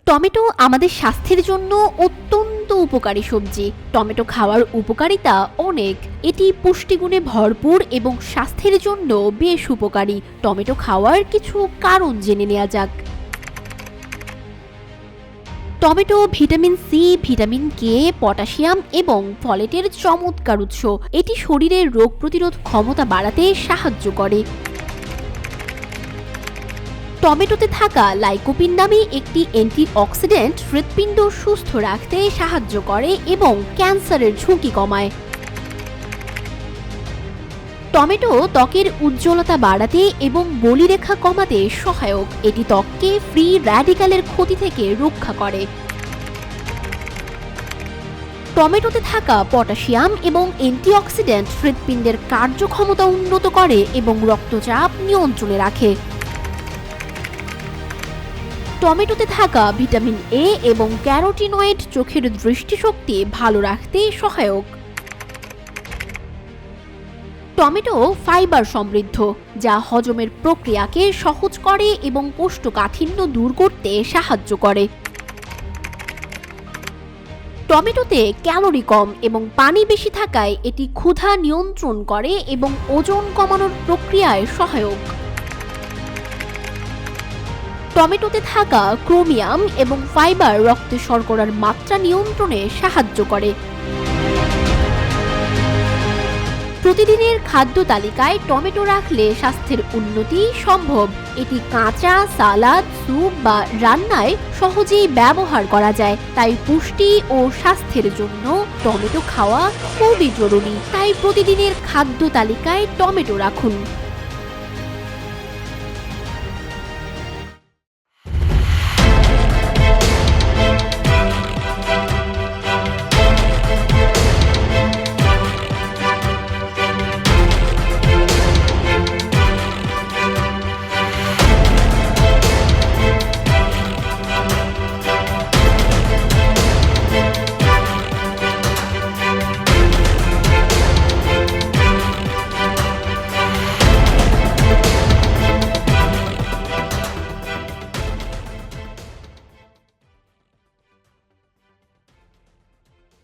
Tomato আমাদের স্বাস্থ্যের জন্য অত্যন্ত উপকারী সবজি। টমেটো খাওয়ার উপকারিতা অনেক। এটি পুষ্টিগুণে ভরপুর এবং স্বাস্থ্যের জন্য বেশ উপকারী। টমেটো খাওয়ার কিছু কারণ জেনে নেওয়া যাক। Tomato vitamin C, vitamin K, potassium এবং ফলেটের চমৎকার উৎস। এটি শরীরের রোগ প্রতিরোধ ক্ষমতা বাড়াতে সাহায্য করে। টমেটোতে থাকা লাইকোপিন নামে একটি অ্যান্টিঅক্সিডেন্ট হৃৎপিণ্ড সুস্থ রাখতে সাহায্য করে এবং ক্যান্সারের ঝুঁকি কমায়। টমেটো ত্বকের উজ্জ্বলতা বাড়াতে এবং বলিরেখা কমাতে সহায়ক। এটি ত্বককে ফ্রি র্যাডিক্যালের ক্ষতি থেকে রক্ষা করে। টমেটোতে থাকা পটাশিয়াম এবং অ্যান্টিঅক্সিডেন্ট হৃৎপিণ্ডের কার্যক্ষমতা উন্নত করে এবং রক্তচাপ নিয়ন্ত্রণে রাখে। টমেটোতে থাকা ভিটামিন এ এবং ক্যারোটিনয়েড চোখের দৃষ্টিশক্তি ভালো রাখতে সহায়ক। টমেটো ফাইবার সমৃদ্ধ, যা হজমের প্রক্রিয়াকে সহজ করে এবং কোষ্ঠকাঠিন্য দূর করতে সাহায্য করে। টমেটোতে ক্যালোরি কম এবং পানি বেশি থাকায় এটি ক্ষুধা নিয়ন্ত্রণ করে এবং ওজন কমানোর প্রক্রিয়ায় সহায়ক। টমেটোতে থাকা ক্রোমিয়াম এবং ফাইবার রক্তে শর্করার মাত্রা নিয়ন্ত্রণে সাহায্য করে। প্রতিদিনের খাদ্য তালিকায় টমেটো রাখলে স্বাস্থ্যের উন্নতি সম্ভব। এটি কাঁচা, সালাদ, স্যুপ বা রান্নায় সহজেই ব্যবহার করা যায়। তাই পুষ্টি ও স্বাস্থ্যের জন্য টমেটো খাওয়া খুবই জরুরি। তাই প্রতিদিনের খাদ্য তালিকায় টমেটো রাখুন।